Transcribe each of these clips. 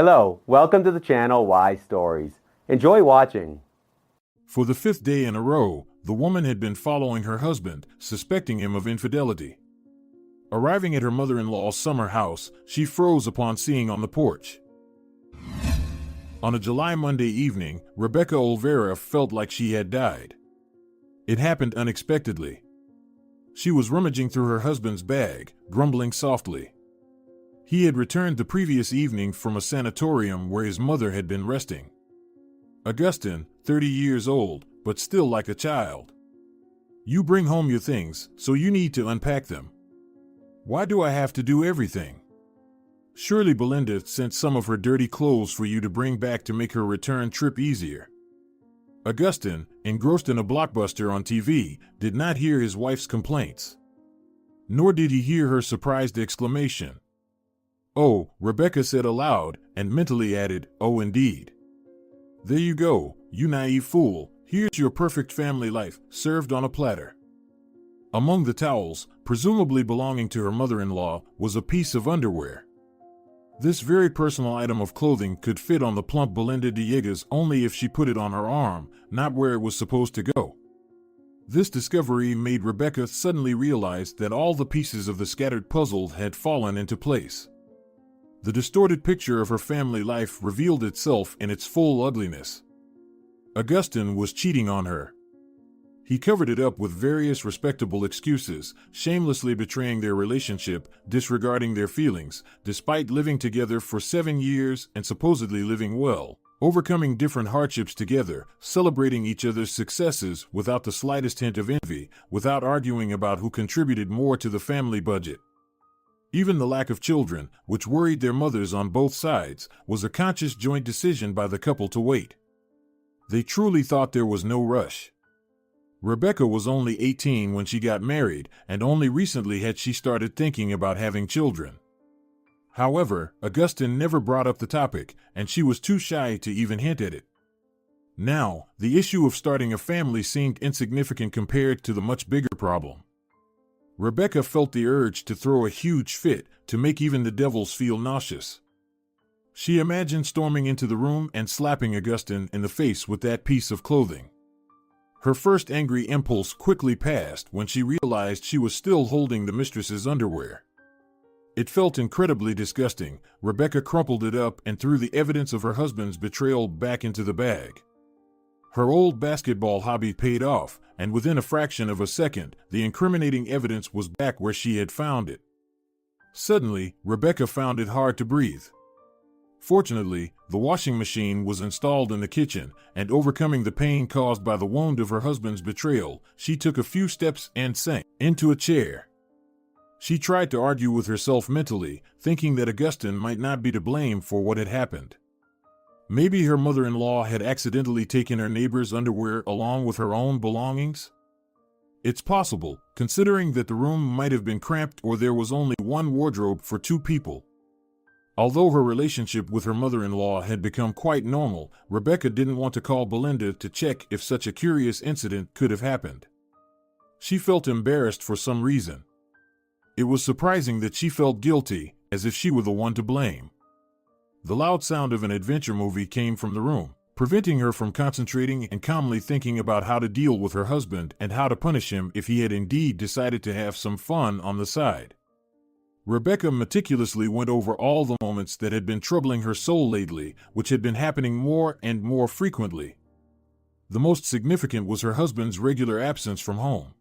Hello, welcome to the channel Why Stories. Enjoy watching. For the fifth day in a row, the woman had been following her husband, suspecting him of infidelity. Arriving at her mother-in-law's summer house, she froze upon seeing on the porch. On a July Monday evening, Rebecca Olvera felt like she had died. It happened unexpectedly. She was rummaging through her husband's bag, grumbling softly. He had returned the previous evening from a sanatorium where his mother had been resting. Augustine, 30 years old, but still like a child. "You bring home your things, so you need to unpack them. Why do I have to do everything? Surely Belinda sent some of her dirty clothes for you to bring back to make her return trip easier." Augustine, engrossed in a blockbuster on TV, did not hear his wife's complaints. Nor did he hear her surprised exclamation. "Oh," Rebecca said aloud, and mentally added, "Oh indeed. There you go, you naive fool, here's your perfect family life, served on a platter." Among the towels, presumably belonging to her mother-in-law, was a piece of underwear. This very personal item of clothing could fit on the plump Belinda Diegas only if she put it on her arm, not where it was supposed to go. This discovery made Rebecca suddenly realize that all the pieces of the scattered puzzle had fallen into place. The distorted picture of her family life revealed itself in its full ugliness. Augustine was cheating on her. He covered it up with various respectable excuses, shamelessly betraying their relationship, disregarding their feelings, despite living together for 7 years and supposedly living well, overcoming different hardships together, celebrating each other's successes without the slightest hint of envy, without arguing about who contributed more to the family budget. Even the lack of children, which worried their mothers on both sides, was a conscious joint decision by the couple to wait. They truly thought there was no rush. Rebecca was only 18 when she got married, and only recently had she started thinking about having children. However, Augustine never brought up the topic, and she was too shy to even hint at it. Now, the issue of starting a family seemed insignificant compared to the much bigger problem. Rebecca felt the urge to throw a huge fit, to make even the devils feel nauseous. She imagined storming into the room and slapping Augustine in the face with that piece of clothing. Her first angry impulse quickly passed when she realized she was still holding the mistress's underwear. It felt incredibly disgusting. Rebecca crumpled it up and threw the evidence of her husband's betrayal back into the bag. Her old basketball hobby paid off, and within a fraction of a second, the incriminating evidence was back where she had found it. Suddenly, Rebecca found it hard to breathe. Fortunately, the washing machine was installed in the kitchen, and overcoming the pain caused by the wound of her husband's betrayal, she took a few steps and sank into a chair. She tried to argue with herself mentally, thinking that Augustine might not be to blame for what had happened. Maybe her mother-in-law had accidentally taken her neighbor's underwear along with her own belongings? It's possible, considering that the room might have been cramped or there was only one wardrobe for 2 people. Although her relationship with her mother-in-law had become quite normal, Rebecca didn't want to call Belinda to check if such a curious incident could have happened. She felt embarrassed for some reason. It was surprising that she felt guilty, as if she were the one to blame. The loud sound of an adventure movie came from the room, preventing her from concentrating and calmly thinking about how to deal with her husband and how to punish him if he had indeed decided to have some fun on the side. Rebecca meticulously went over all the moments that had been troubling her soul lately, which had been happening more and more frequently. The most significant was her husband's regular absence from home.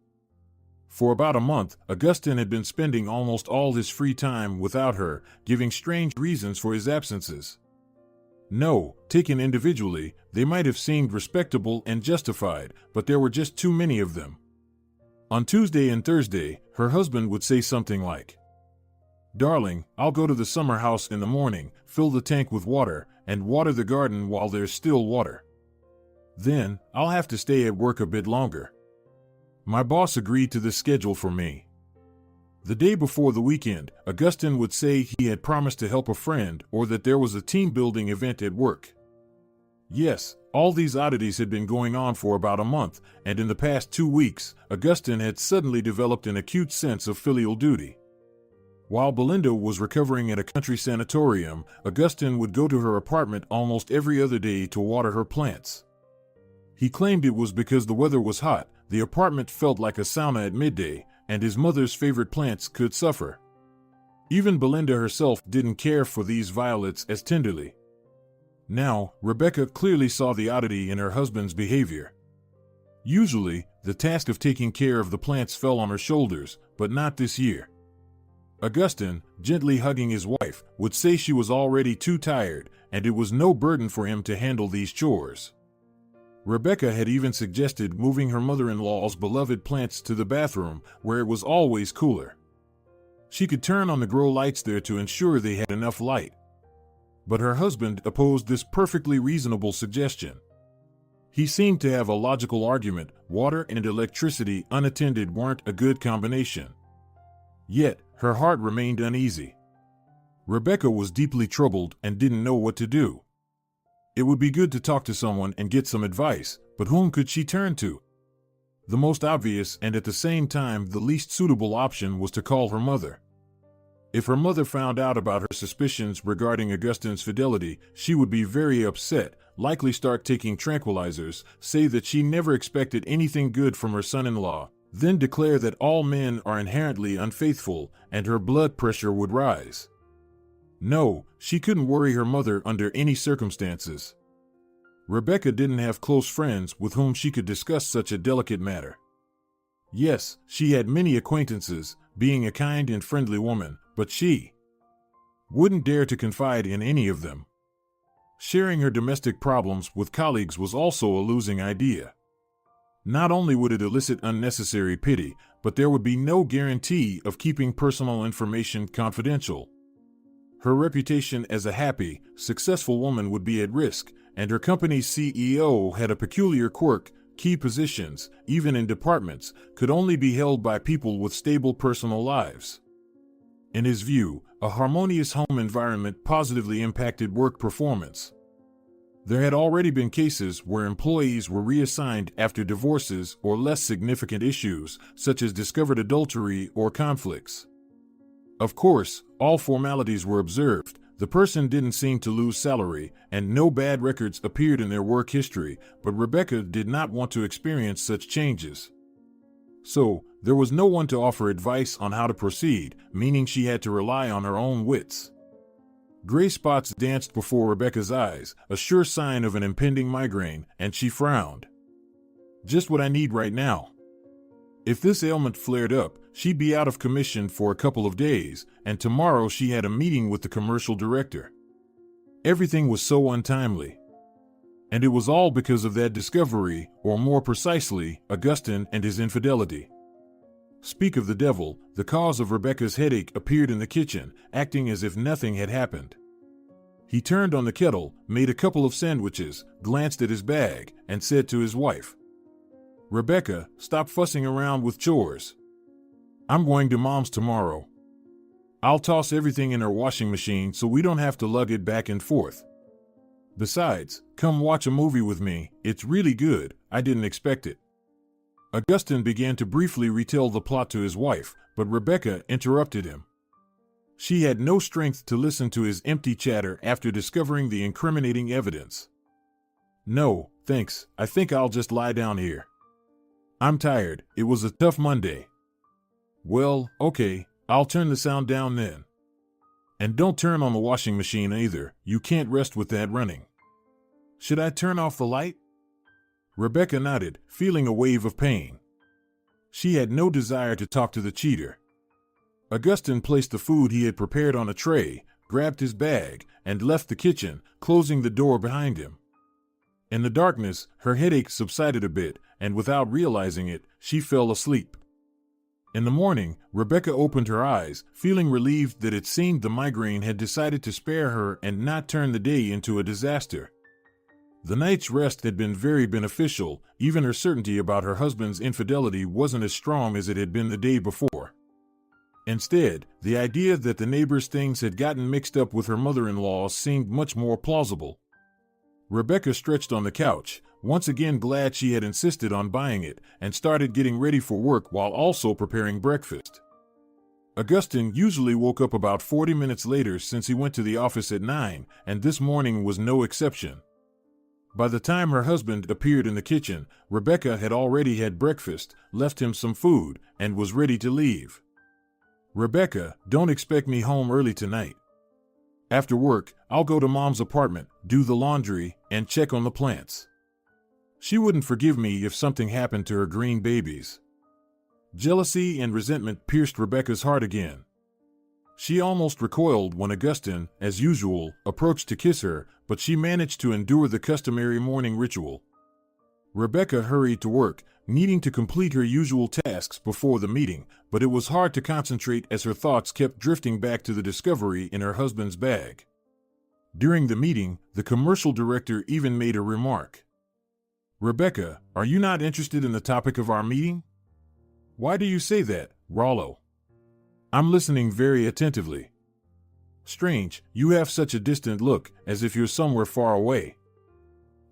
For about a month, Augustine had been spending almost all his free time without her, giving strange reasons for his absences. No, taken individually, they might have seemed respectable and justified, but there were just too many of them. On Tuesday and Thursday, her husband would say something like, "Darling, I'll go to the summer house in the morning, fill the tank with water, and water the garden while there's still water. Then, I'll have to stay at work a bit longer. My boss agreed to this schedule for me." The day before the weekend, Augustine would say he had promised to help a friend or that there was a team-building event at work. Yes, all these oddities had been going on for about a month, and in the past 2 weeks, Augustine had suddenly developed an acute sense of filial duty. While Belinda was recovering at a country sanatorium, Augustin would go to her apartment almost every other day to water her plants. He claimed it was because the weather was hot, the apartment felt like a sauna at midday, and his mother's favorite plants could suffer. Even Belinda herself didn't care for these violets as tenderly. Now, Rebecca clearly saw the oddity in her husband's behavior. Usually, the task of taking care of the plants fell on her shoulders, but not this year. Augustin, gently hugging his wife, would say she was already too tired, and it was no burden for him to handle these chores. Rebecca had even suggested moving her mother-in-law's beloved plants to the bathroom, where it was always cooler. She could turn on the grow lights there to ensure they had enough light. But her husband opposed this perfectly reasonable suggestion. He seemed to have a logical argument: water and electricity unattended weren't a good combination. Yet, her heart remained uneasy. Rebecca was deeply troubled and didn't know what to do. It would be good to talk to someone and get some advice, but whom could she turn to? The most obvious and at the same time the least suitable option was to call her mother. If her mother found out about her suspicions regarding Augustin's fidelity, she would be very upset, likely start taking tranquilizers, say that she never expected anything good from her son-in-law, then declare that all men are inherently unfaithful, and her blood pressure would rise. No, she couldn't worry her mother under any circumstances. Rebecca didn't have close friends with whom she could discuss such a delicate matter. Yes, she had many acquaintances, being a kind and friendly woman, but she wouldn't dare to confide in any of them. Sharing her domestic problems with colleagues was also a losing idea. Not only would it elicit unnecessary pity, but there would be no guarantee of keeping personal information confidential. Her reputation as a happy, successful woman would be at risk, and her company's CEO had a peculiar quirk: key positions, even in departments, could only be held by people with stable personal lives. In his view, a harmonious home environment positively impacted work performance. There had already been cases where employees were reassigned after divorces or less significant issues, such as discovered adultery or conflicts. Of course, all formalities were observed, the person didn't seem to lose salary, and no bad records appeared in their work history, but Rebecca did not want to experience such changes. So, there was no one to offer advice on how to proceed, meaning she had to rely on her own wits. Gray spots danced before Rebecca's eyes, a sure sign of an impending migraine, and she frowned. Just what I need right now. If this ailment flared up, she'd be out of commission for a couple of days, and tomorrow she had a meeting with the commercial director. Everything was so untimely. And it was all because of that discovery, or more precisely, Augustin and his infidelity. Speak of the devil, the cause of Rebecca's headache appeared in the kitchen, acting as if nothing had happened. He turned on the kettle, made a couple of sandwiches, glanced at his bag, and said to his wife, "Rebecca, stop fussing around with chores. I'm going to Mom's tomorrow. I'll toss everything in her washing machine so we don't have to lug it back and forth. Besides, come watch a movie with me, it's really good, I didn't expect it." Augustin began to briefly retell the plot to his wife, but Rebecca interrupted him. She had no strength to listen to his empty chatter after discovering the incriminating evidence. "No, thanks, I think I'll just lie down here. I'm tired, it was a tough Monday." "Well, okay, I'll turn the sound down then. And don't turn on the washing machine either, you can't rest with that running." "Should I turn off the light?" Rebecca nodded, feeling a wave of pain. She had no desire to talk to the cheater. Augustin placed the food he had prepared on a tray, grabbed his bag, and left the kitchen, closing the door behind him. In the darkness, her headache subsided a bit, and without realizing it, she fell asleep. In the morning, Rebecca opened her eyes, feeling relieved that it seemed the migraine had decided to spare her and not turn the day into a disaster. The night's rest had been very beneficial, even her certainty about her husband's infidelity wasn't as strong as it had been the day before. Instead, the idea that the neighbor's things had gotten mixed up with her mother-in-law seemed much more plausible. Rebecca stretched on the couch, once again glad she had insisted on buying it, and started getting ready for work while also preparing breakfast. Augustin usually woke up about 40 minutes later since he went to the office at 9, and this morning was no exception. By the time her husband appeared in the kitchen, Rebecca had already had breakfast, left him some food, and was ready to leave. "Rebecca, don't expect me home early tonight. After work, I'll go to Mom's apartment, do the laundry, and check on the plants. She wouldn't forgive me if something happened to her green babies." Jealousy and resentment pierced Rebecca's heart again. She almost recoiled when Augustin, as usual, approached to kiss her, but she managed to endure the customary morning ritual. Rebecca hurried to work, needing to complete her usual tasks before the meeting, but it was hard to concentrate as her thoughts kept drifting back to the discovery in her husband's bag. During the meeting, the commercial director even made a remark. "Rebecca, are you not interested in the topic of our meeting?" "Why do you say that, Rollo?" "I'm listening very attentively." "Strange, you have such a distant look, as if you're somewhere far away."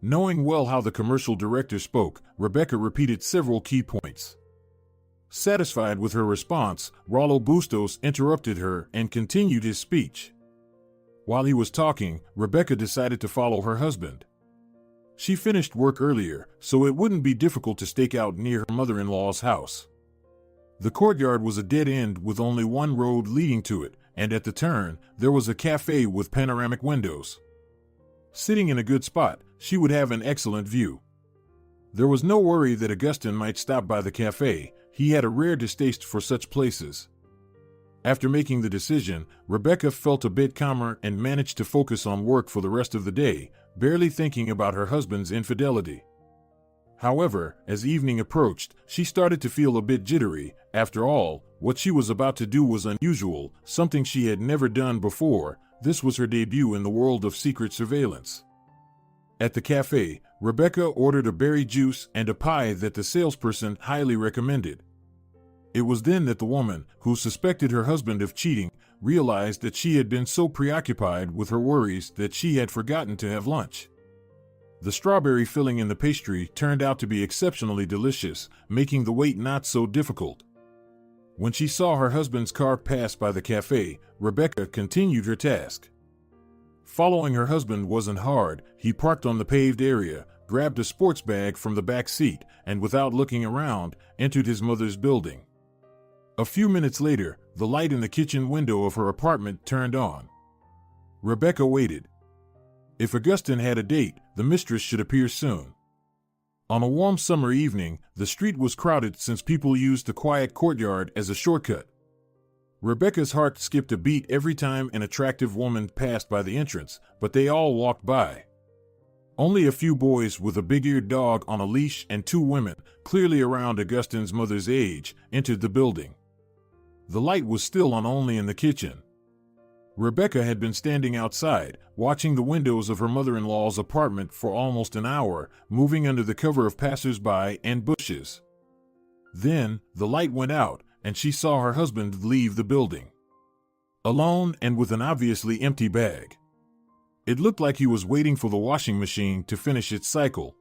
Knowing well how the commercial director spoke, Rebecca repeated several key points. Satisfied with her response, Rollo Bustos interrupted her and continued his speech. While he was talking, Rebecca decided to follow her husband. She finished work earlier, so it wouldn't be difficult to stake out near her mother-in-law's house. The courtyard was a dead end with only one road leading to it, and at the turn, there was a cafe with panoramic windows. Sitting in a good spot, she would have an excellent view. There was no worry that Augustin might stop by the cafe. He had a rare distaste for such places. After making the decision, Rebecca felt a bit calmer and managed to focus on work for the rest of the day, barely thinking about her husband's infidelity. However, as evening approached, she started to feel a bit jittery. After all, what she was about to do was unusual, something she had never done before. This was her debut in the world of secret surveillance. At the cafe, Rebecca ordered a berry juice and a pie that the salesperson highly recommended. It was then that the woman, who suspected her husband of cheating, realized that she had been so preoccupied with her worries that she had forgotten to have lunch. The strawberry filling in the pastry turned out to be exceptionally delicious, making the wait not so difficult. When she saw her husband's car pass by the cafe, Rebecca continued her task. Following her husband wasn't hard. He parked on the paved area, grabbed a sports bag from the back seat, and without looking around, entered his mother's building. A few minutes later, the light in the kitchen window of her apartment turned on. Rebecca waited. If Augustin had a date, the mistress should appear soon. On a warm summer evening, the street was crowded since people used the quiet courtyard as a shortcut. Rebecca's heart skipped a beat every time an attractive woman passed by the entrance, but they all walked by. Only a few boys with a big-eared dog on a leash and two women, clearly around Augustin's mother's age, entered the building. The light was still on only in the kitchen. Rebecca had been standing outside, watching the windows of her mother-in-law's apartment for almost an hour, moving under the cover of passers-by and bushes. Then, the light went out, and she saw her husband leave the building. Alone and with an obviously empty bag. It looked like he was waiting for the washing machine to finish its cycle.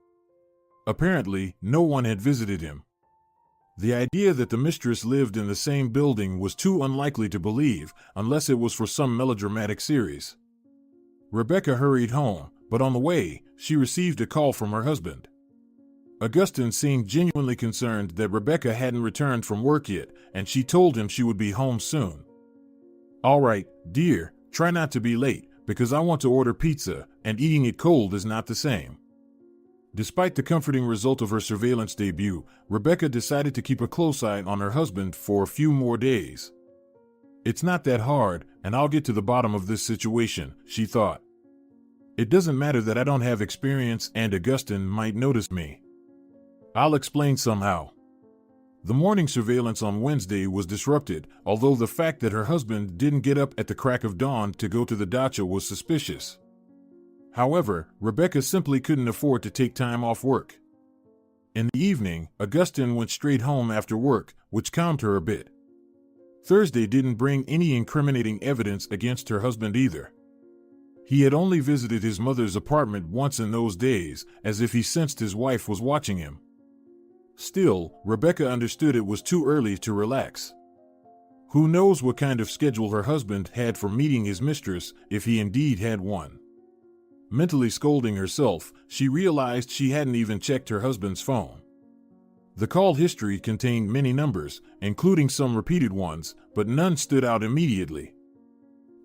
Apparently, no one had visited him. The idea that the mistress lived in the same building was too unlikely to believe, unless it was for some melodramatic series. Rebecca hurried home, but on the way, she received a call from her husband. Augustin seemed genuinely concerned that Rebecca hadn't returned from work yet, and she told him she would be home soon. "All right, dear, try not to be late, because I want to order pizza, and eating it cold is not the same." Despite the comforting result of her surveillance debut, Rebecca decided to keep a close eye on her husband for a few more days. "It's not that hard, and I'll get to the bottom of this situation," she thought. "It doesn't matter that I don't have experience and Augustin might notice me. I'll explain somehow." The morning surveillance on Wednesday was disrupted, although the fact that her husband didn't get up at the crack of dawn to go to the dacha was suspicious. However, Rebecca simply couldn't afford to take time off work. In the evening, Augustin went straight home after work, which calmed her a bit. Thursday didn't bring any incriminating evidence against her husband either. He had only visited his mother's apartment once in those days, as if he sensed his wife was watching him. Still, Rebecca understood it was too early to relax. Who knows what kind of schedule her husband had for meeting his mistress, if he indeed had one. Mentally scolding herself, she realized she hadn't even checked her husband's phone. The call history contained many numbers, including some repeated ones, but none stood out immediately.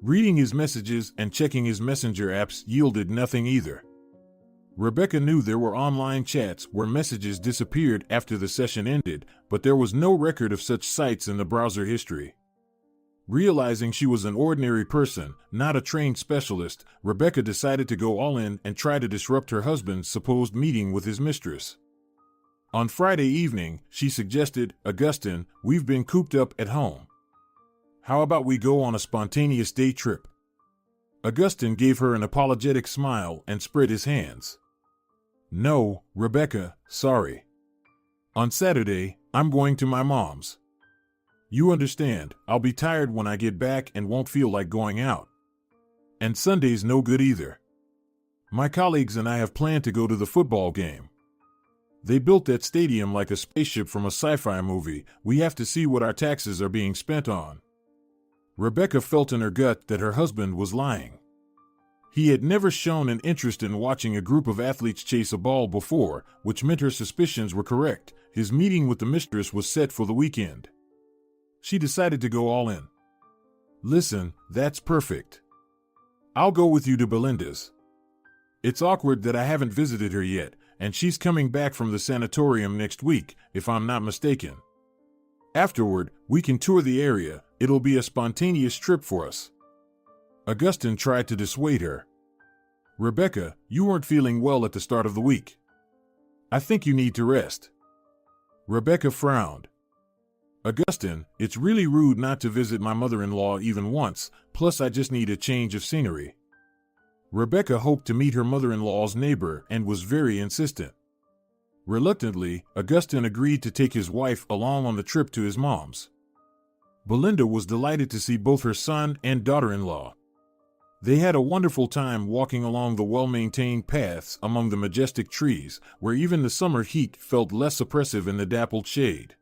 Reading his messages and checking his messenger apps yielded nothing either. Rebecca knew there were online chats where messages disappeared after the session ended, but there was no record of such sites in the browser history. Realizing she was an ordinary person, not a trained specialist, Rebecca decided to go all in and try to disrupt her husband's supposed meeting with his mistress. On Friday evening, she suggested, "Augustine, we've been cooped up at home. How about we go on a spontaneous day trip?" Augustine gave her an apologetic smile and spread his hands. "No, Rebecca, sorry. On Saturday, I'm going to my mom's. You understand, I'll be tired when I get back and won't feel like going out. And Sunday's no good either. My colleagues and I have planned to go to the football game. They built that stadium like a spaceship from a sci-fi movie. We have to see what our taxes are being spent on." Rebecca felt in her gut that her husband was lying. He had never shown an interest in watching a group of athletes chase a ball before, which meant her suspicions were correct. His meeting with the mistress was set for the weekend. She decided to go all in. "Listen, that's perfect. I'll go with you to Belinda's. It's awkward that I haven't visited her yet, and she's coming back from the sanatorium next week, if I'm not mistaken. Afterward, we can tour the area. It'll be a spontaneous trip for us." Augustine tried to dissuade her. "Rebecca, you weren't feeling well at the start of the week. I think you need to rest." Rebecca frowned. "Augustine, it's really rude not to visit my mother-in-law even once, plus I just need a change of scenery." Rebecca hoped to meet her mother-in-law's neighbor and was very insistent. Reluctantly, Augustine agreed to take his wife along on the trip to his mom's. Belinda was delighted to see both her son and daughter-in-law. They had a wonderful time walking along the well-maintained paths among the majestic trees, where even the summer heat felt less oppressive in the dappled shade.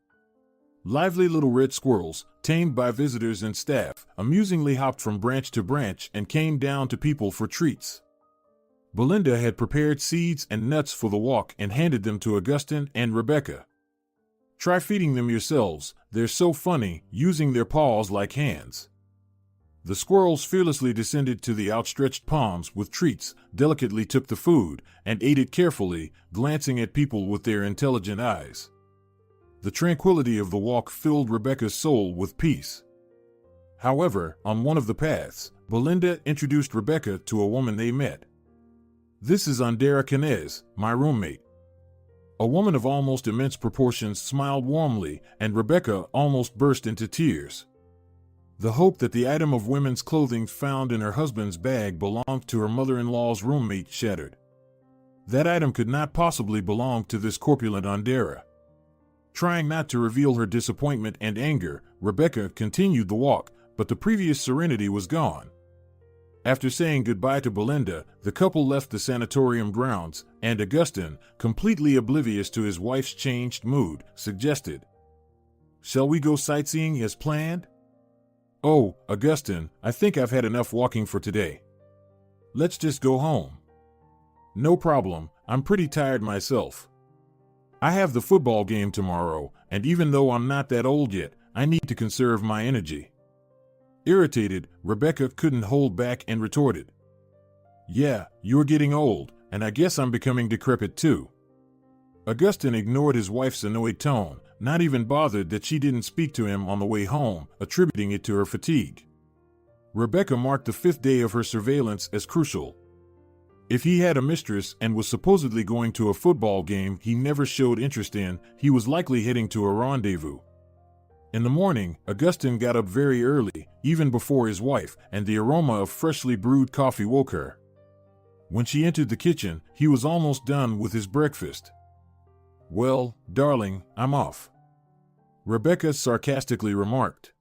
Lively little red squirrels, tamed by visitors and staff, amusingly hopped from branch to branch and came down to people for treats. Belinda had prepared seeds and nuts for the walk and handed them to Augustine and Rebecca. "Try feeding them yourselves, they're so funny, using their paws like hands." The squirrels fearlessly descended to the outstretched palms with treats, delicately took the food, and ate it carefully, glancing at people with their intelligent eyes. The tranquility of the walk filled Rebecca's soul with peace. However, on one of the paths, Belinda introduced Rebecca to a woman they met. "This is Andera Canez, my roommate." A woman of almost immense proportions smiled warmly, and Rebecca almost burst into tears. The hope that the item of women's clothing found in her husband's bag belonged to her mother-in-law's roommate shattered. That item could not possibly belong to this corpulent Andera. Trying not to reveal her disappointment and anger, Rebecca continued the walk, but the previous serenity was gone. After saying goodbye to Belinda, the couple left the sanatorium grounds, and Augustine, completely oblivious to his wife's changed mood, suggested, "Shall we go sightseeing as planned?" "Oh, Augustine, I think I've had enough walking for today. Let's just go home." "No problem, I'm pretty tired myself. I have the football game tomorrow, and even though I'm not that old yet, I need to conserve my energy." Irritated, Rebecca couldn't hold back and retorted, "Yeah, you're getting old, and I guess I'm becoming decrepit too." Augustine ignored his wife's annoyed tone, not even bothered that she didn't speak to him on the way home, attributing it to her fatigue. Rebecca marked the 5th day of her surveillance as crucial. If he had a mistress and was supposedly going to a football game he never showed interest in, he was likely heading to a rendezvous. In the morning, Augustine got up very early, even before his wife, and the aroma of freshly brewed coffee woke her. When she entered the kitchen, he was almost done with his breakfast. "Well, darling, I'm off," Rebecca sarcastically remarked.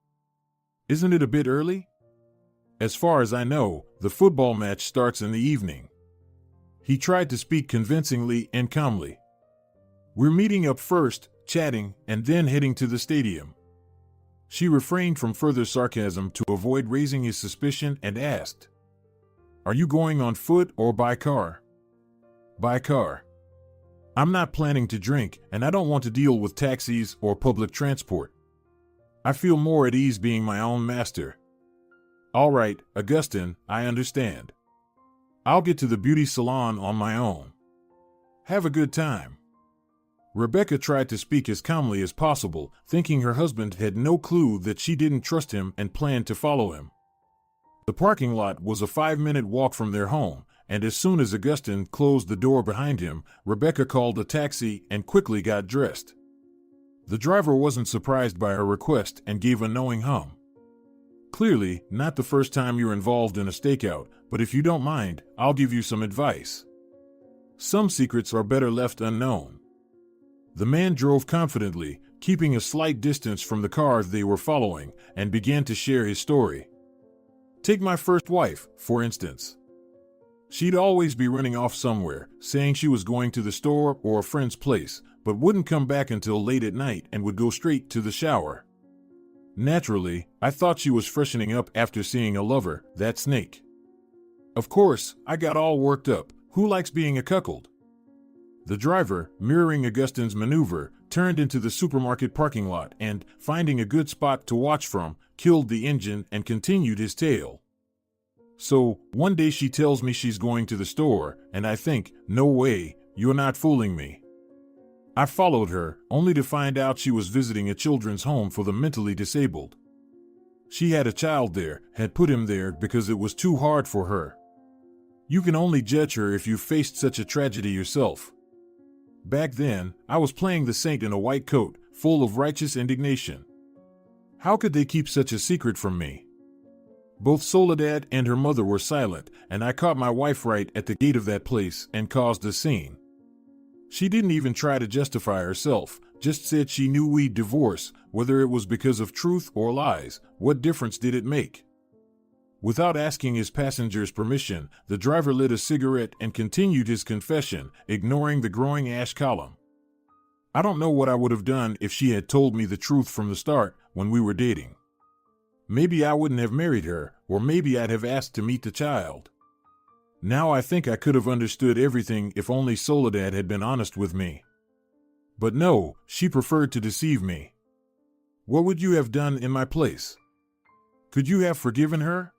"Isn't it a bit early? As far as I know, the football match starts in the evening." He tried to speak convincingly and calmly. "We're meeting up first, chatting, and then heading to the stadium." She refrained from further sarcasm to avoid raising his suspicion and asked, "Are you going on foot or by car?" "By car. I'm not planning to drink, and I don't want to deal with taxis or public transport. I feel more at ease being my own master." "All right, Augustine, I understand. I'll get to the beauty salon on my own. Have a good time." Rebecca tried to speak as calmly as possible, thinking her husband had no clue that she didn't trust him and planned to follow him. The parking lot was a 5-minute walk from their home, and as soon as Augustine closed the door behind him, Rebecca called a taxi and quickly got dressed. The driver wasn't surprised by her request and gave a knowing hum. "Clearly, not the first time you're involved in a stakeout, but if you don't mind, I'll give you some advice. Some secrets are better left unknown." The man drove confidently, keeping a slight distance from the car they were following, and began to share his story. "Take my first wife, for instance. She'd always be running off somewhere, saying she was going to the store or a friend's place, but wouldn't come back until late at night and would go straight to the shower. Naturally, I thought she was freshening up after seeing a lover, that snake. Of course, I got all worked up. Who likes being a cuckold?" The driver, mirroring Augustine's maneuver, turned into the supermarket parking lot and, finding a good spot to watch from, killed the engine and continued his tale. "So, one day she tells me she's going to the store, and I think, no way, you're not fooling me. I followed her, only to find out she was visiting a children's home for the mentally disabled. She had a child there, had put him there because it was too hard for her. You can only judge her if you've faced such a tragedy yourself. Back then, I was playing the saint in a white coat, full of righteous indignation. How could they keep such a secret from me?" Both Soledad and her mother were silent, and I caught my wife right at the gate of that place and caused a scene. She didn't even try to justify herself, just said she knew we'd divorce, whether it was because of truth or lies. What difference did it make? Without asking his passengers' permission, the driver lit a cigarette and continued his confession, ignoring the growing ash column. "I don't know what I would have done if she had told me the truth from the start when we were dating. Maybe I wouldn't have married her, or maybe I'd have asked to meet the child. Now I think I could have understood everything if only Soledad had been honest with me. But no, she preferred to deceive me. What would you have done in my place? Could you have forgiven her?"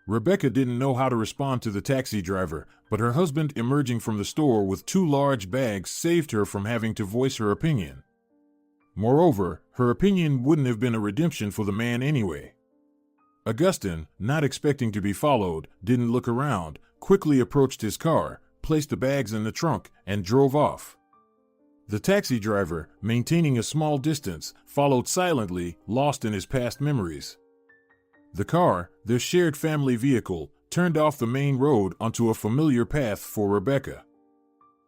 Rebecca didn't know how to respond to the taxi driver, but her husband emerging from the store with 2 large bags saved her from having to voice her opinion. Moreover, her opinion wouldn't have been a redemption for the man anyway. Augustine, not expecting to be followed, didn't look around, quickly approached his car, placed the bags in the trunk, and drove off. The taxi driver, maintaining a small distance, followed silently, lost in his past memories. The car, their shared family vehicle, turned off the main road onto a familiar path for Rebecca.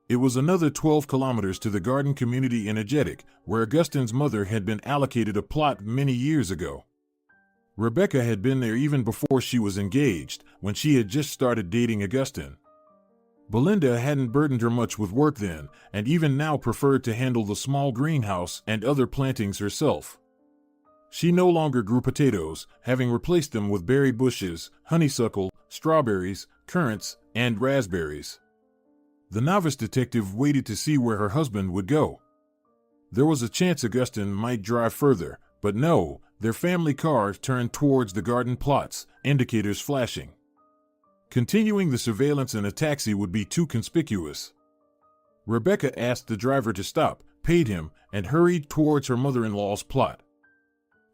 It was another 12 kilometers to the garden community Energetic, where Augustine's mother had been allocated a plot many years ago. Rebecca had been there even before she was engaged, when she had just started dating Augustine. Belinda hadn't burdened her much with work then, and even now preferred to handle the small greenhouse and other plantings herself. She no longer grew potatoes, having replaced them with berry bushes, honeysuckle, strawberries, currants, and raspberries. The novice detective waited to see where her husband would go. There was a chance Augustine might drive further, but no, their family car turned towards the garden plots, indicators flashing. Continuing the surveillance in a taxi would be too conspicuous. Rebecca asked the driver to stop, paid him, and hurried towards her mother-in-law's plot.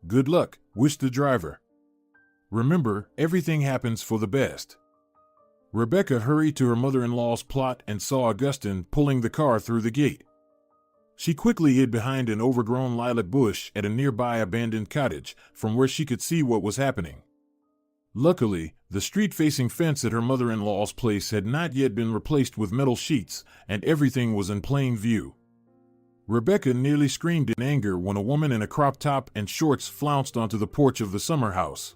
"Good luck," wished the driver. "Remember, everything happens for the best." Rebecca hurried to her mother-in-law's plot and saw Augustine pulling the car through the gate. She quickly hid behind an overgrown lilac bush at a nearby abandoned cottage, from where she could see what was happening. Luckily, the street-facing fence at her mother-in-law's place had not yet been replaced with metal sheets, and everything was in plain view. Rebecca nearly screamed in anger when a woman in a crop top and shorts flounced onto the porch of the summer house.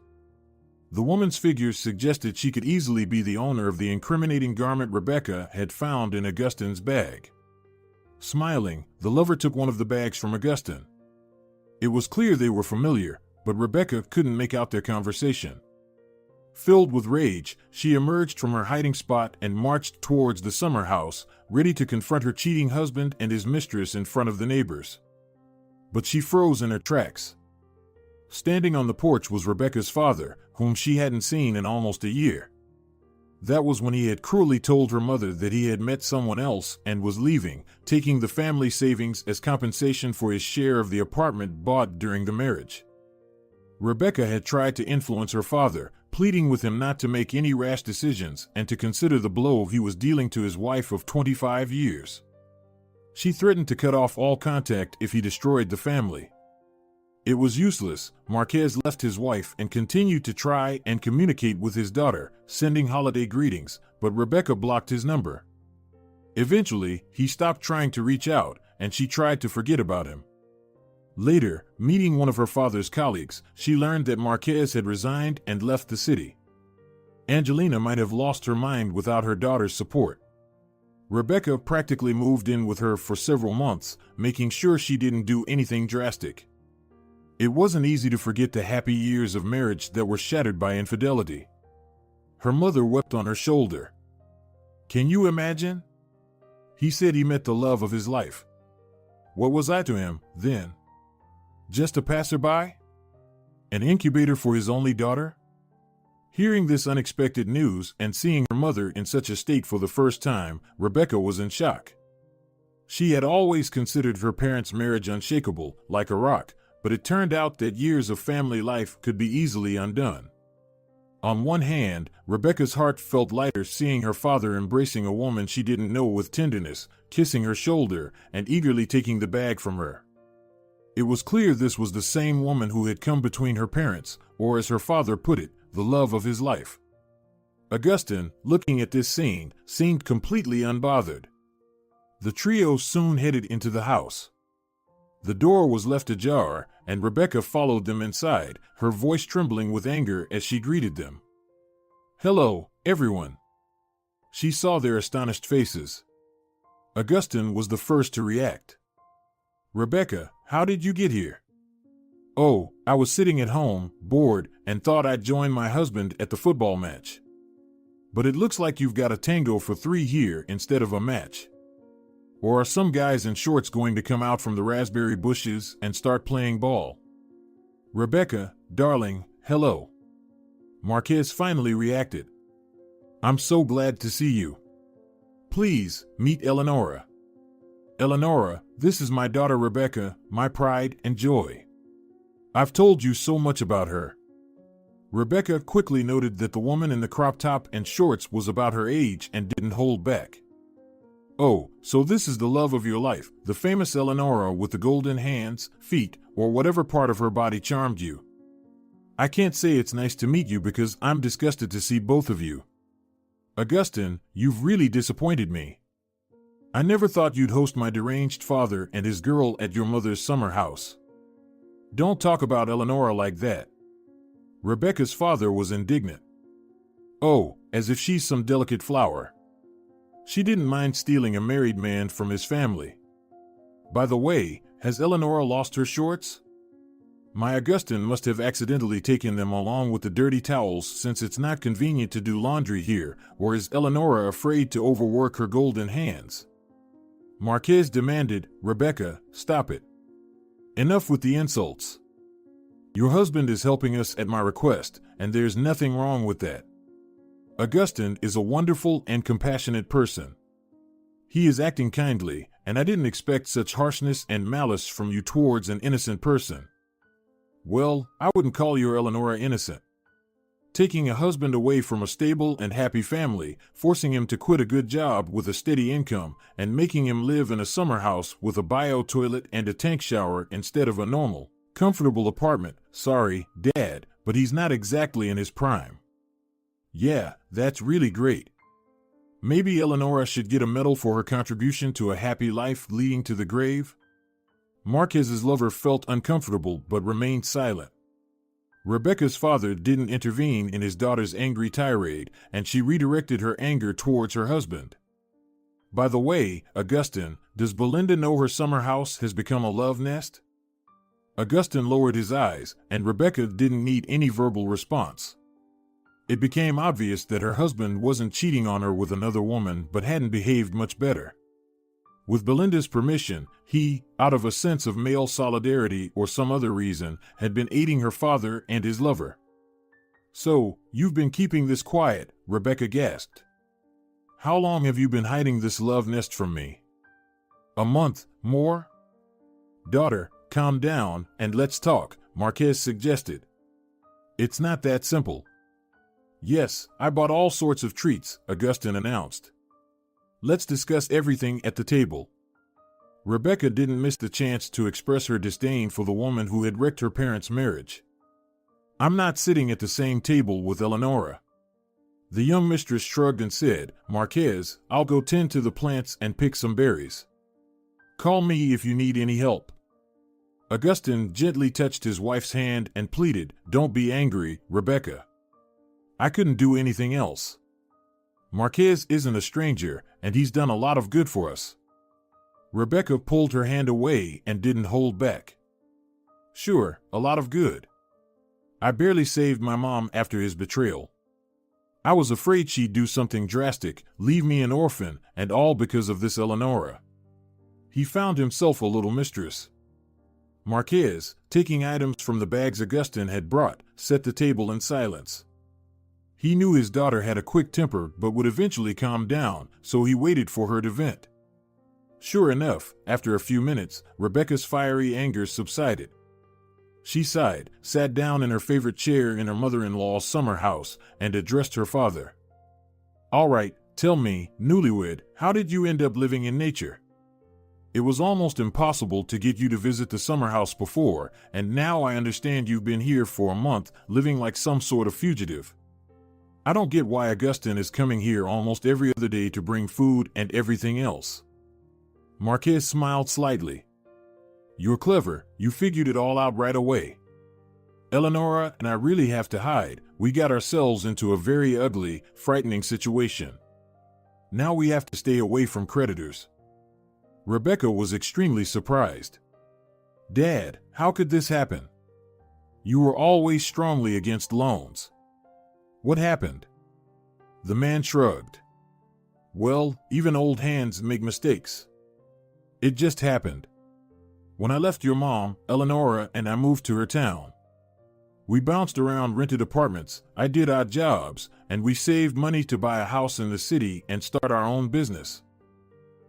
The woman's figures suggested she could easily be the owner of the incriminating garment Rebecca had found in Augustine's bag. Smiling, the lover took one of the bags from Augustine. It was clear they were familiar, but Rebecca couldn't make out their conversation. Filled with rage, she emerged from her hiding spot and marched towards the summer house, ready to confront her cheating husband and his mistress in front of the neighbors. But she froze in her tracks. Standing on the porch was Rebecca's father, whom she hadn't seen in almost a year. That was when he had cruelly told her mother that he had met someone else and was leaving, taking the family savings as compensation for his share of the apartment bought during the marriage. Rebecca had tried to influence her father, pleading with him not to make any rash decisions and to consider the blow he was dealing to his wife of 25 years. She threatened to cut off all contact if he destroyed the family. It was useless. Marquez left his wife and continued to try and communicate with his daughter, sending holiday greetings, but Rebecca blocked his number. Eventually, he stopped trying to reach out, and she tried to forget about him. Later, meeting one of her father's colleagues, she learned that Marquez had resigned and left the city. Angelina might have lost her mind without her daughter's support. Rebecca practically moved in with her for several months, making sure she didn't do anything drastic. It wasn't easy to forget the happy years of marriage that were shattered by infidelity. Her mother wept on her shoulder. "Can you imagine? He said he met the love of his life. What was I to him, then? Just a passerby? An incubator for his only daughter?" Hearing this unexpected news and seeing her mother in such a state for the first time, Rebecca was in shock. She had always considered her parents' marriage unshakable, like a rock, but it turned out that years of family life could be easily undone. On one hand, Rebecca's heart felt lighter seeing her father embracing a woman she didn't know with tenderness, kissing her shoulder, and eagerly taking the bag from her. It was clear this was the same woman who had come between her parents, or as her father put it, the love of his life. Augustin, looking at this scene, seemed completely unbothered. The trio soon headed into the house. The door was left ajar, and Rebecca followed them inside, her voice trembling with anger as she greeted them. "Hello, everyone." She saw their astonished faces. Augustin was the first to react. "Rebecca, how did you get here?" "Oh, I was sitting at home, bored, and thought I'd join my husband at the football match. But it looks like you've got a tango for 3 here instead of a match. Or are some guys in shorts going to come out from the raspberry bushes and start playing ball?" "Rebecca, darling, hello." Marquez finally reacted. "I'm so glad to see you. Please, meet Eleonora. Eleonora, this is my daughter Rebecca, my pride and joy. I've told you so much about her." Rebecca quickly noted that the woman in the crop top and shorts was about her age and didn't hold back. "Oh, so this is the love of your life, the famous Eleonora with the golden hands, feet, or whatever part of her body charmed you. I can't say it's nice to meet you because I'm disgusted to see both of you. Augustin, you've really disappointed me. I never thought you'd host my deranged father and his girl at your mother's summer house. Don't talk about Eleonora like that." Rebecca's father was indignant. "Oh, as if she's some delicate flower. She didn't mind stealing a married man from his family. By the way, has Eleonora lost her shorts? My Augustin must have accidentally taken them along with the dirty towels since it's not convenient to do laundry here, or is Eleonora afraid to overwork her golden hands?" Marquez demanded, "Rebecca, stop it. Enough with the insults. Your husband is helping us at my request, and there's nothing wrong with that. Augustin is a wonderful and compassionate person. He is acting kindly, and I didn't expect such harshness and malice from you towards an innocent person. Well, I wouldn't call your Eleonora innocent. Taking a husband away from a stable and happy family, forcing him to quit a good job with a steady income, and making him live in a summer house with a bio toilet and a tank shower instead of a normal, comfortable apartment. Sorry, Dad, but he's not exactly in his prime. Yeah, that's really great. Maybe Eleonora should get a medal for her contribution to a happy life leading to the grave." Marquez's lover felt uncomfortable but remained silent. Rebecca's father didn't intervene in his daughter's angry tirade, and she redirected her anger towards her husband. "By the way, Augustin, does Belinda know her summer house has become a love nest?" Augustin lowered his eyes, and Rebecca didn't need any verbal response. It became obvious that her husband wasn't cheating on her with another woman but hadn't behaved much better. With Belinda's permission, he, out of a sense of male solidarity or some other reason, had been aiding her father and his lover. "So, you've been keeping this quiet," Rebecca gasped. "How long have you been hiding this love nest from me?" "A month, more?" "Daughter, calm down and let's talk," Marquez suggested. "It's not that simple." "Yes, I bought all sorts of treats," Augustin announced. "Let's discuss everything at the table." Rebecca didn't miss the chance to express her disdain for the woman who had wrecked her parents' marriage. "I'm not sitting at the same table with Eleonora." The young mistress shrugged and said, "Marquez, I'll go tend to the plants and pick some berries. Call me if you need any help." Augustin gently touched his wife's hand and pleaded, "Don't be angry, Rebecca. I couldn't do anything else. Marquez isn't a stranger, and he's done a lot of good for us." Rebecca pulled her hand away and didn't hold back. "Sure, a lot of good. I barely saved my mom after his betrayal. I was afraid she'd do something drastic, leave me an orphan, and all because of this Eleonora." He found himself a little mistress. Marquez, taking items from the bags Augustin had brought, set the table in silence. He knew his daughter had a quick temper but would eventually calm down, so he waited for her to vent. Sure enough, after a few minutes, Rebecca's fiery anger subsided. She sighed, sat down in her favorite chair in her mother-in-law's summer house, and addressed her father. "All right, tell me, newlywed, how did you end up living in nature? It was almost impossible to get you to visit the summer house before, and now I understand you've been here for a month, living like some sort of fugitive. I don't get why Augustin is coming here almost every other day to bring food and everything else." Marquez smiled slightly. "You're clever, you figured it all out right away. Eleonora and I really have to hide. We got ourselves into a very ugly, frightening situation. Now we have to stay away from creditors." Rebecca was extremely surprised. "Dad, how could this happen? You were always strongly against loans. What happened?" The man shrugged. "Well, even old hands make mistakes. It just happened. When I left your mom, Eleonora and I moved to her town. We bounced around rented apartments, I did odd jobs, and we saved money to buy a house in the city and start our own business.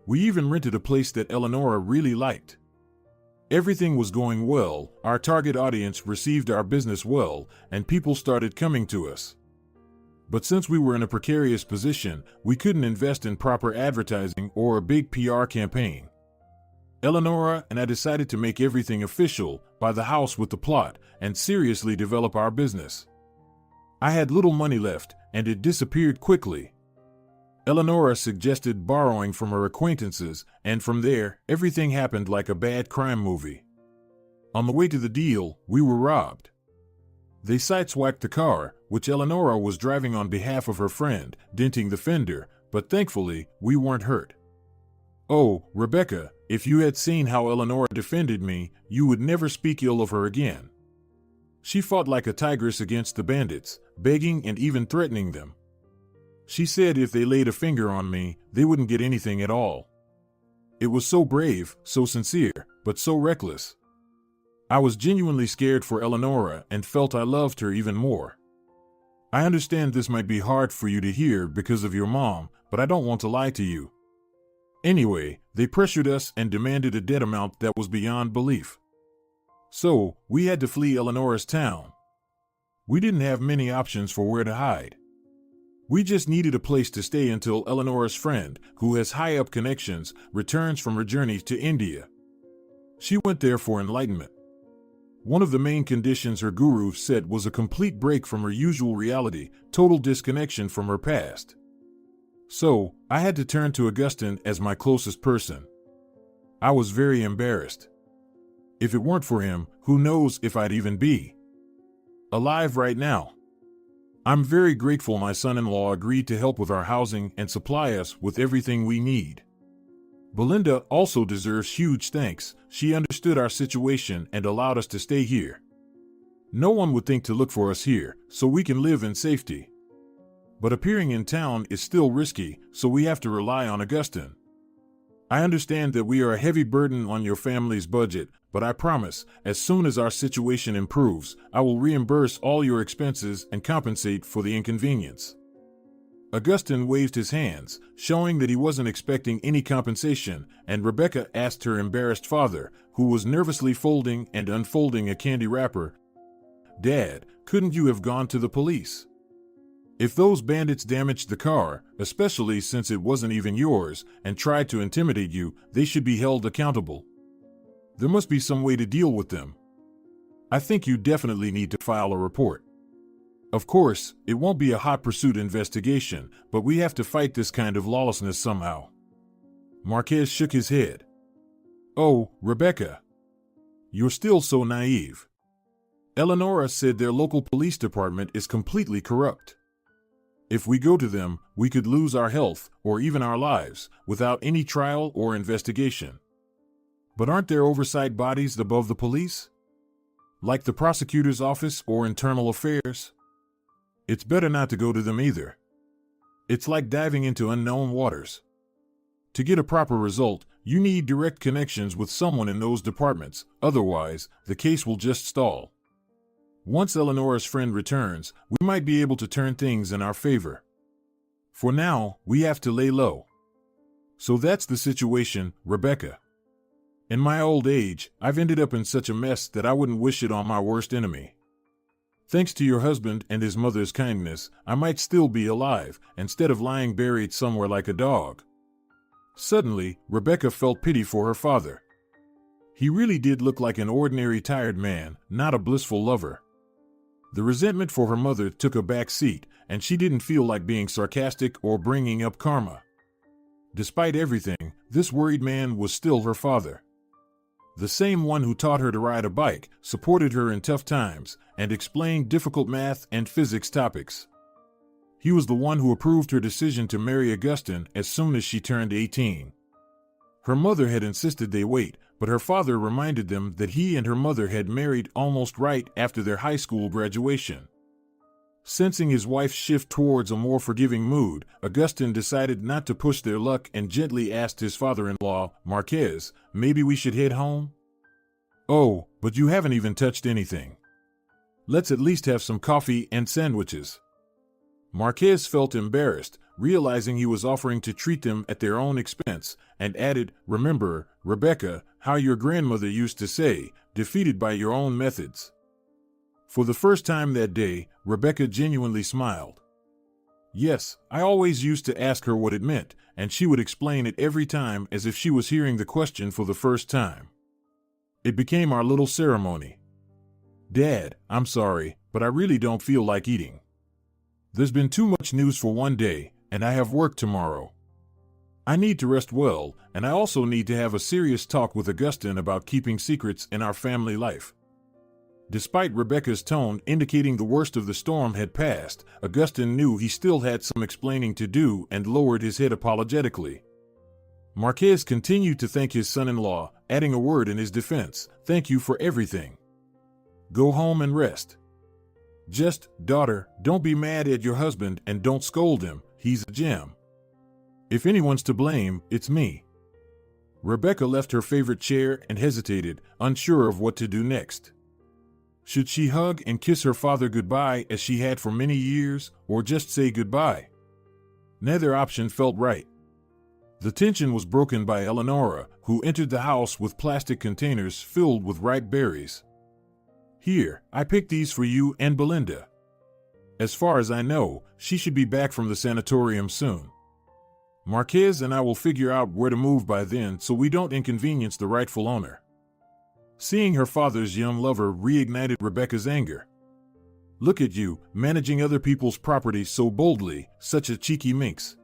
We even rented a place that Eleonora really liked. Everything was going well, our target audience received our business well, and people started coming to us. But since we were in a precarious position, we couldn't invest in proper advertising or a big PR campaign. Eleonora and I decided to make everything official, buy the house with the plot, and seriously develop our business. I had little money left, and it disappeared quickly. Eleonora suggested borrowing from her acquaintances, and from there, everything happened like a bad crime movie. On the way to the deal, we were robbed. They sideswiped the car, which Eleonora was driving on behalf of her friend, denting the fender, but thankfully, we weren't hurt. Oh, Rebecca, if you had seen how Eleonora defended me, you would never speak ill of her again. She fought like a tigress against the bandits, begging and even threatening them. She said if they laid a finger on me, they wouldn't get anything at all. It was so brave, so sincere, but so reckless. I was genuinely scared for Eleonora and felt I loved her even more. I understand this might be hard for you to hear because of your mom, but I don't want to lie to you. Anyway, they pressured us and demanded a debt amount that was beyond belief. So, we had to flee Eleonora's town. We didn't have many options for where to hide. We just needed a place to stay until Eleonora's friend, who has high-up connections, returns from her journey to India. She went there for enlightenment. One of the main conditions her guru set was a complete break from her usual reality, total disconnection from her past. So, I had to turn to Augustin as my closest person. I was very embarrassed. If it weren't for him, who knows if I'd even be alive right now. I'm very grateful my son-in-law agreed to help with our housing and supply us with everything we need. Belinda also deserves huge thanks. She understood our situation and allowed us to stay here. No one would think to look for us here, so we can live in safety. But appearing in town is still risky, so we have to rely on Augustine. I understand that we are a heavy burden on your family's budget, but I promise, as soon as our situation improves, I will reimburse all your expenses and compensate for the inconvenience. Augustine waved his hands, showing that he wasn't expecting any compensation, and Rebecca asked her embarrassed father, who was nervously folding and unfolding a candy wrapper, "Dad, couldn't you have gone to the police? If those bandits damaged the car, especially since it wasn't even yours, and tried to intimidate you, they should be held accountable. There must be some way to deal with them. I think you definitely need to file a report. Of course, it won't be a hot pursuit investigation, but we have to fight this kind of lawlessness somehow." Marquez shook his head. "Oh, Rebecca. You're still so naive. Eleonora said their local police department is completely corrupt. If we go to them, we could lose our health, or even our lives, without any trial or investigation. But aren't there oversight bodies above the police? Like the prosecutor's office or internal affairs? It's better not to go to them either. It's like diving into unknown waters. To get a proper result, you need direct connections with someone in those departments, otherwise, the case will just stall. Once Eleonora's friend returns, we might be able to turn things in our favor. For now, we have to lay low. So that's the situation, Rebecca. In my old age, I've ended up in such a mess that I wouldn't wish it on my worst enemy. Thanks to your husband and his mother's kindness, I might still be alive, instead of lying buried somewhere like a dog." Suddenly, Rebecca felt pity for her father. He really did look like an ordinary tired man, not a blissful lover. The resentment for her mother took a back seat, and she didn't feel like being sarcastic or bringing up karma. Despite everything, this worried man was still her father. The same one who taught her to ride a bike, supported her in tough times, and explained difficult math and physics topics. He was the one who approved her decision to marry Augustine as soon as she turned 18. Her mother had insisted they wait, but her father reminded them that he and her mother had married almost right after their high school graduation. Sensing his wife's shift towards a more forgiving mood, Augustine decided not to push their luck and gently asked his father-in-law, Marquez, "Maybe we should head home?" "Oh, but you haven't even touched anything. Let's at least have some coffee and sandwiches." Marquez felt embarrassed, realizing he was offering to treat them at their own expense, and added, "Remember, Rebecca, how your grandmother used to say, defeated by your own methods." For the first time that day, Rebecca genuinely smiled. Yes, I always used to ask her what it meant, and she would explain it every time as if she was hearing the question for the first time. It became our little ceremony. "Dad, I'm sorry, but I really don't feel like eating. There's been too much news for one day, and I have work tomorrow. I need to rest well, and I also need to have a serious talk with Augustine about keeping secrets in our family life." Despite Rebecca's tone indicating the worst of the storm had passed, Augustine knew he still had some explaining to do and lowered his head apologetically. Marquez continued to thank his son-in-law, adding a word in his defense, "Thank you for everything. Go home and rest. Just, daughter, don't be mad at your husband and don't scold him, he's a gem. If anyone's to blame, it's me." Rebecca left her favorite chair and hesitated, unsure of what to do next. Should she hug and kiss her father goodbye as she had for many years, or just say goodbye? Neither option felt right. The tension was broken by Eleonora, who entered the house with plastic containers filled with ripe berries. "Here, I picked these for you and Belinda. As far as I know, she should be back from the sanatorium soon. Marquez and I will figure out where to move by then so we don't inconvenience the rightful owner." Seeing her father's young lover reignited Rebecca's anger. "Look at you, managing other people's property so boldly, such a cheeky minx.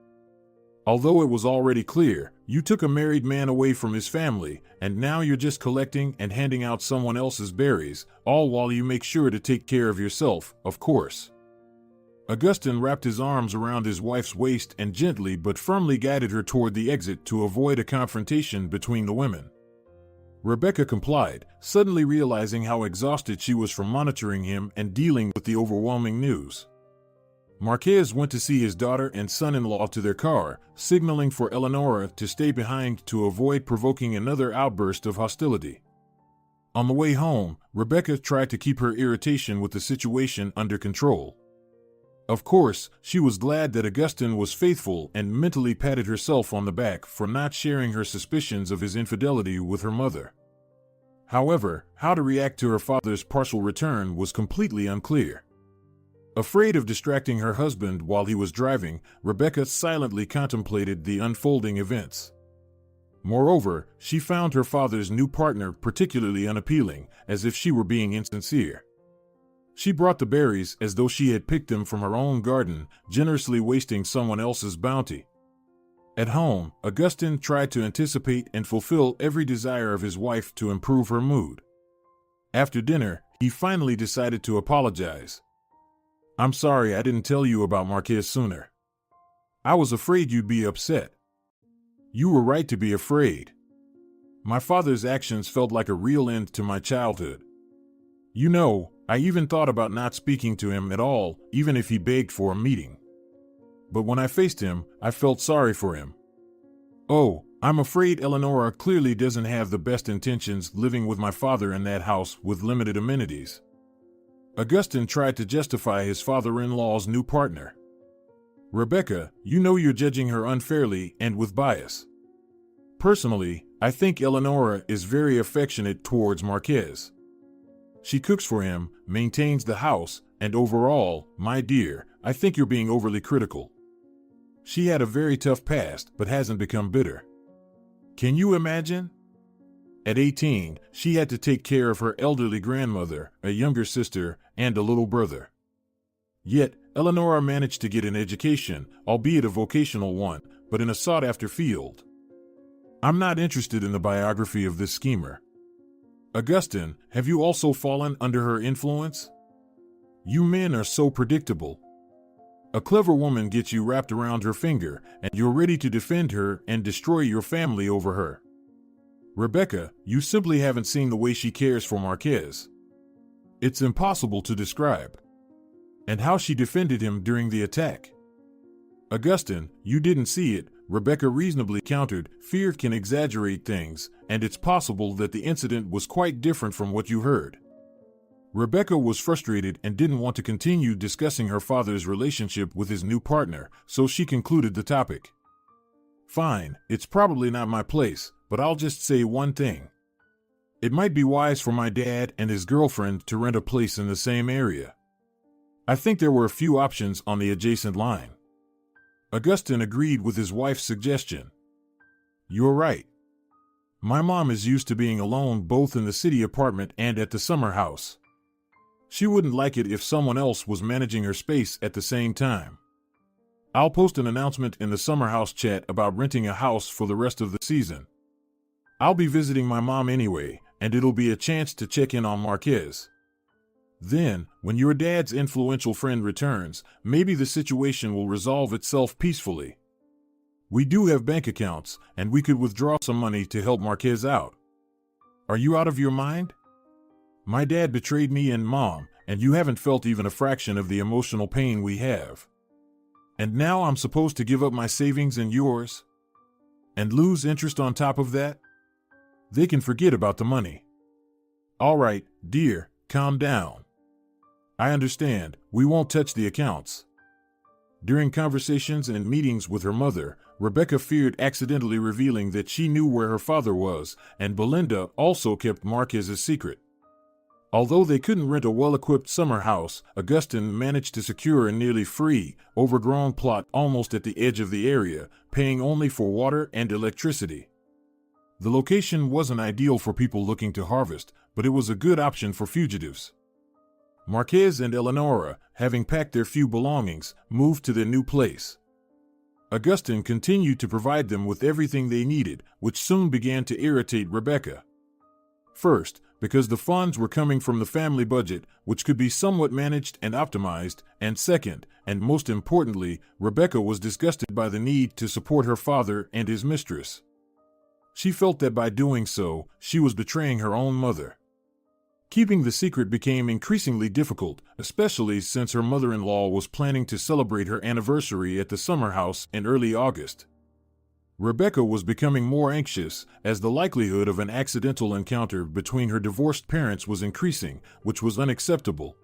Although it was already clear, you took a married man away from his family, and now you're just collecting and handing out someone else's berries, all while you make sure to take care of yourself, of course." Augustin wrapped his arms around his wife's waist and gently but firmly guided her toward the exit to avoid a confrontation between the women. Rebecca complied, suddenly realizing how exhausted she was from monitoring him and dealing with the overwhelming news. Marquez went to see his daughter and son-in-law to their car, signaling for Eleonora to stay behind to avoid provoking another outburst of hostility. On the way home, Rebecca tried to keep her irritation with the situation under control. Of course, she was glad that Augustin was faithful and mentally patted herself on the back for not sharing her suspicions of his infidelity with her mother. However, how to react to her father's partial return was completely unclear. Afraid of distracting her husband while he was driving, Rebecca silently contemplated the unfolding events. Moreover, she found her father's new partner particularly unappealing, as if she were being insincere. She brought the berries as though she had picked them from her own garden, generously wasting someone else's bounty. At home, Augustin tried to anticipate and fulfill every desire of his wife to improve her mood. After dinner, he finally decided to apologize. "I'm sorry I didn't tell you about Marquez sooner. I was afraid you'd be upset." "You were right to be afraid. My father's actions felt like a real end to my childhood. You know, I even thought about not speaking to him at all, even if he begged for a meeting. But when I faced him, I felt sorry for him. Oh, I'm afraid Eleonora clearly doesn't have the best intentions living with my father in that house with limited amenities." Augustin tried to justify his father-in-law's new partner. "Rebecca, you know you're judging her unfairly and with bias. Personally, I think Eleonora is very affectionate towards Marquez. She cooks for him, maintains the house, and overall, my dear, I think you're being overly critical. She had a very tough past but hasn't become bitter. Can you imagine? At 18, she had to take care of her elderly grandmother, a younger sister, and a little brother. Yet, Eleonora managed to get an education, albeit a vocational one, but in a sought-after field. I'm not interested in the biography of this schemer. Augustin, have you also fallen under her influence? You men are so predictable. A clever woman gets you wrapped around her finger, and you're ready to defend her and destroy your family over her. Rebecca, you simply haven't seen the way she cares for Marquez. It's impossible to describe. And how she defended him during the attack. Augustin, you didn't see it, Rebecca reasonably countered. Fear can exaggerate things, and it's possible that the incident was quite different from what you heard. Rebecca was frustrated and didn't want to continue discussing her father's relationship with his new partner, so she concluded the topic. Fine, it's probably not my place, but I'll just say one thing. It might be wise for my dad and his girlfriend to rent a place in the same area. I think there were a few options on the adjacent line. Augustin agreed with his wife's suggestion. You're right. My mom is used to being alone both in the city apartment and at the summer house. She wouldn't like it if someone else was managing her space at the same time. I'll post an announcement in the summer house chat about renting a house for the rest of the season. I'll be visiting my mom anyway, and it'll be a chance to check in on Marquez. Then, when your dad's influential friend returns, maybe the situation will resolve itself peacefully. We do have bank accounts, and we could withdraw some money to help Marquez out. Are you out of your mind? My dad betrayed me and Mom, and you haven't felt even a fraction of the emotional pain we have. And now I'm supposed to give up my savings and yours? And lose interest on top of that? They can forget about the money. All right, dear, calm down. I understand, we won't touch the accounts. During conversations and meetings with her mother, Rebecca feared accidentally revealing that she knew where her father was, and Belinda also kept Marquez's secret. Although they couldn't rent a well-equipped summer house, Augustin managed to secure a nearly free, overgrown plot almost at the edge of the area, paying only for water and electricity. The location wasn't ideal for people looking to harvest, but it was a good option for fugitives. Marquez and Eleonora, having packed their few belongings, moved to their new place. Augustin continued to provide them with everything they needed, which soon began to irritate Rebecca. First, because the funds were coming from the family budget, which could be somewhat managed and optimized, and second, and most importantly, Rebecca was disgusted by the need to support her father and his mistress. She felt that by doing so, she was betraying her own mother. Keeping the secret became increasingly difficult, especially since her mother-in-law was planning to celebrate her anniversary at the summer house in early August. Rebecca was becoming more anxious, as the likelihood of an accidental encounter between her divorced parents was increasing, which was unacceptable.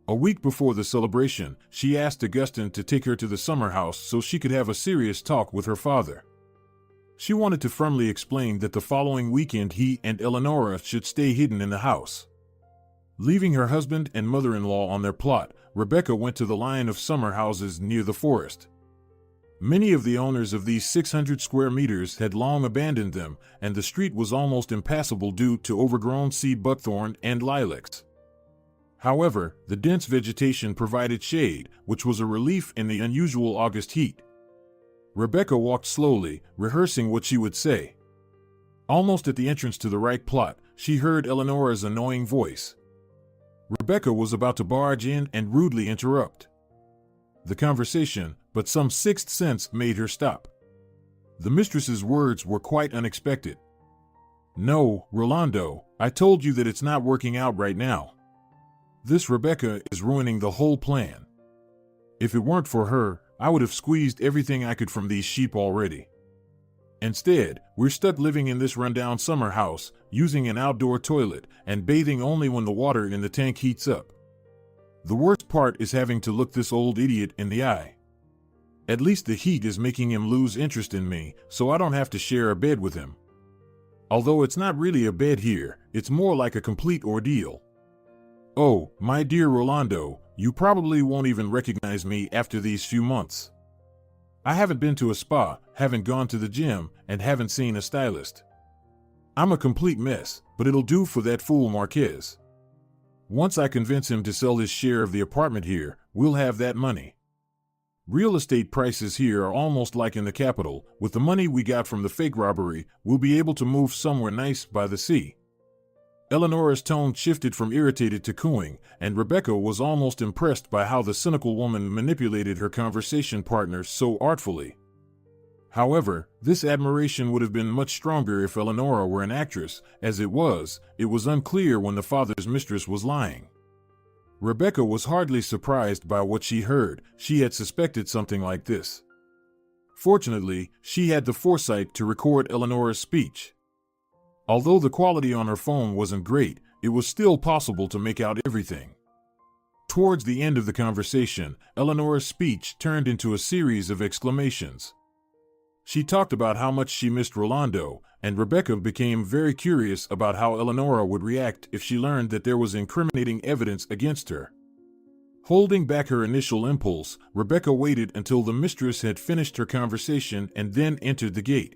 A week before the celebration, she asked Augustine to take her to the summer house so she could have a serious talk with her father. She wanted to firmly explain that the following weekend he and Eleonora should stay hidden in the house. Leaving her husband and mother-in-law on their plot, Rebecca went to the line of summer houses near the forest. Many of the owners of these 600 square meters had long abandoned them, and the street was almost impassable due to overgrown sea buckthorn and lilacs. However, the dense vegetation provided shade, which was a relief in the unusual August heat. Rebecca walked slowly, rehearsing what she would say. Almost at the entrance to the right plot, she heard Eleonora's annoying voice. Rebecca was about to barge in and rudely interrupt the conversation, but some sixth sense made her stop. The mistress's words were quite unexpected. "No, Rolando, I told you that it's not working out right now. This Rebecca is ruining the whole plan. If it weren't for her, I would have squeezed everything I could from these sheep already. Instead, we're stuck living in this rundown summer house, using an outdoor toilet, and bathing only when the water in the tank heats up. The worst part is having to look this old idiot in the eye. At least the heat is making him lose interest in me, so I don't have to share a bed with him. Although it's not really a bed here, it's more like a complete ordeal. Oh, my dear Rolando, you probably won't even recognize me after these few months. I haven't been to a spa, haven't gone to the gym, and haven't seen a stylist. I'm a complete mess, but it'll do for that fool Marquez. Once I convince him to sell his share of the apartment here, we'll have that money. Real estate prices here are almost like in the capital. With the money we got from the fake robbery, we'll be able to move somewhere nice by the sea." Eleonora's tone shifted from irritated to cooing, and Rebecca was almost impressed by how the cynical woman manipulated her conversation partner so artfully. However, this admiration would have been much stronger if Eleonora were an actress. As it was unclear when the father's mistress was lying. Rebecca was hardly surprised by what she heard. She had suspected something like this. Fortunately, she had the foresight to record Eleonora's speech. Although the quality on her phone wasn't great, it was still possible to make out everything. Towards the end of the conversation, Eleonora's speech turned into a series of exclamations. She talked about how much she missed Rolando, and Rebecca became very curious about how Eleonora would react if she learned that there was incriminating evidence against her. Holding back her initial impulse, Rebecca waited until the mistress had finished her conversation and then entered the gate.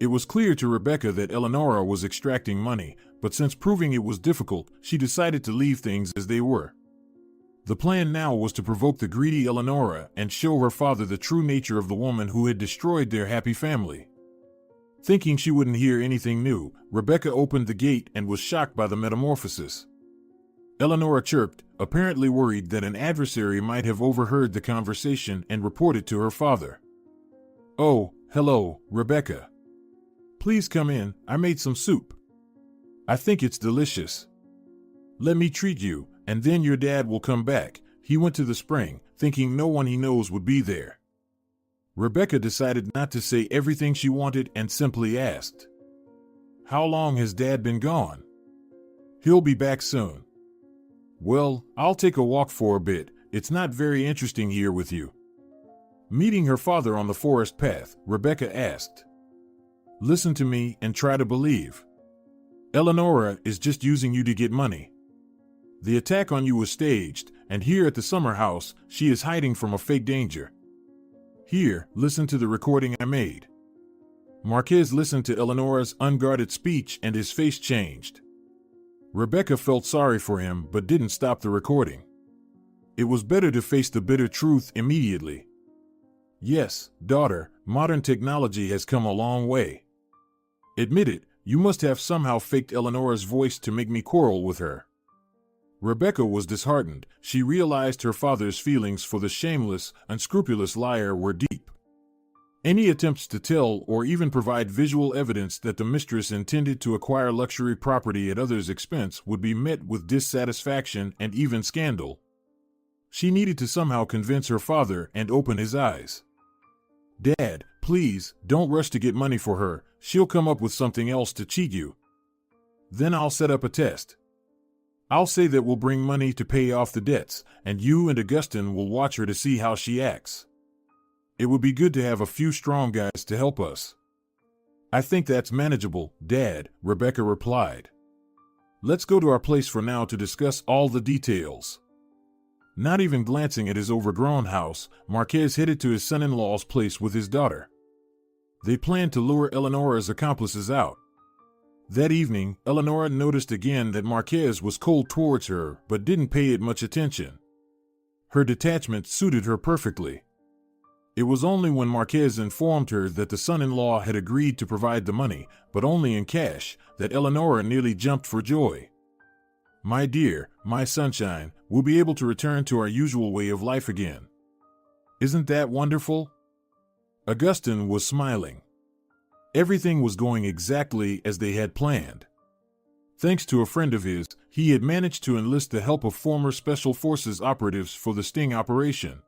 It was clear to Rebecca that Eleonora was extracting money, but since proving it was difficult, she decided to leave things as they were. The plan now was to provoke the greedy Eleonora and show her father the true nature of the woman who had destroyed their happy family. Thinking she wouldn't hear anything new, Rebecca opened the gate and was shocked by the metamorphosis. Eleonora chirped, apparently worried that an adversary might have overheard the conversation and reported to her father. "Oh, hello, Rebecca. Please come in, I made some soup. I think it's delicious. Let me treat you, and then your dad will come back. He went to the spring, thinking no one he knows would be there." Rebecca decided not to say everything she wanted and simply asked, "How long has Dad been gone?" "He'll be back soon." "Well, I'll take a walk for a bit. It's not very interesting here with you." Meeting her father on the forest path, Rebecca asked, "Listen to me and try to believe. Eleonora is just using you to get money. The attack on you was staged, and here at the summer house, she is hiding from a fake danger. Here, listen to the recording I made." Marquez listened to Eleonora's unguarded speech and his face changed. Rebecca felt sorry for him but didn't stop the recording. It was better to face the bitter truth immediately. "Yes, daughter, modern technology has come a long way. Admit it, You must have somehow faked Eleonora's voice to make me quarrel with her. Rebecca was disheartened. She realized her father's feelings for the shameless, unscrupulous liar were deep. Any attempts to tell or even provide visual evidence that the mistress intended to acquire luxury property at others' expense would be met with dissatisfaction and even scandal. She needed to somehow convince her father and open his eyes. "Dad, please, don't rush to get money for her. She'll come up with something else to cheat you. Then I'll set up a test. I'll say that we'll bring money to pay off the debts, and you and Augustine will watch her to see how she acts. It would be good to have a few strong guys to help us." "I think that's manageable, Dad," Rebecca replied. "Let's go to our place for now to discuss all the details." Not even glancing at his overgrown house, Marquez headed to his son-in-law's place with his daughter. They planned to lure Eleonora's accomplices out. That evening, Eleonora noticed again that Marquez was cold towards her but didn't pay it much attention. Her detachment suited her perfectly. It was only when Marquez informed her that the son-in-law had agreed to provide the money, but only in cash, that Eleonora nearly jumped for joy. "My dear, my sunshine, we'll be able to return to our usual way of life again. Isn't that wonderful?" Augustine was smiling. Everything was going exactly as they had planned. Thanks to a friend of his, he had managed to enlist the help of former Special Forces operatives for the sting operation.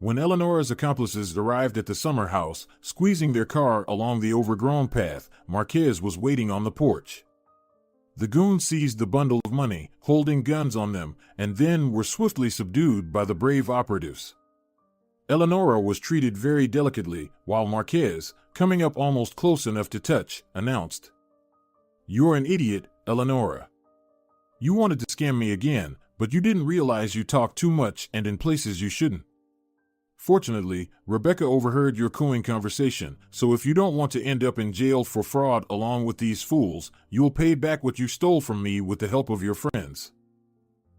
When Eleonora's accomplices arrived at the summer house, squeezing their car along the overgrown path, Marquez was waiting on the porch. The goons seized the bundle of money, holding guns on them, and then were swiftly subdued by the brave operatives. Eleonora was treated very delicately, while Marquez, coming up almost close enough to touch, announced, "You're an idiot, Eleonora. You wanted to scam me again, but you didn't realize you talked too much and in places you shouldn't. Fortunately, Rebecca overheard your cooing conversation, so if you don't want to end up in jail for fraud along with these fools, you'll pay back what you stole from me with the help of your friends."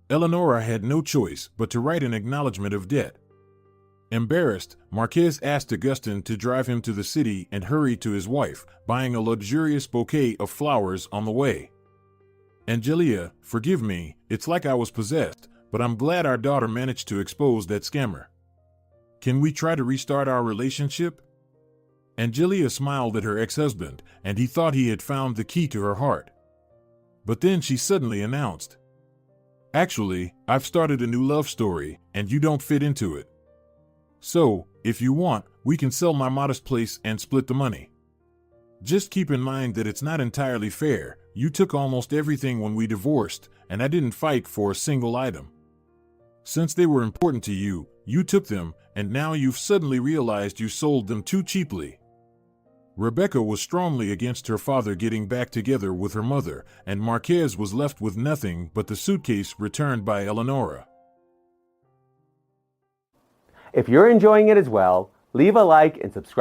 Eleonora had no choice but to write an acknowledgement of debt. Embarrassed, Marquez asked Augustine to drive him to the city and hurry to his wife, buying a luxurious bouquet of flowers on the way. "Angelia, forgive me, it's like I was possessed, but I'm glad our daughter managed to expose that scammer. Can we try to restart our relationship?" Angelia smiled at her ex-husband, and he thought he had found the key to her heart. But then she suddenly announced, "Actually, I've started a new love story, and you don't fit into it. So, if you want, we can sell my modest place and split the money. Just keep in mind that it's not entirely fair. You took almost everything when we divorced, and I didn't fight for a single item. Since they were important to you, you took them, and now you've suddenly realized you sold them too cheaply." Rebecca was strongly against her father getting back together with her mother, and Marquez was left with nothing but the suitcase returned by Eleonora. If you're enjoying it as well, leave a like and subscribe.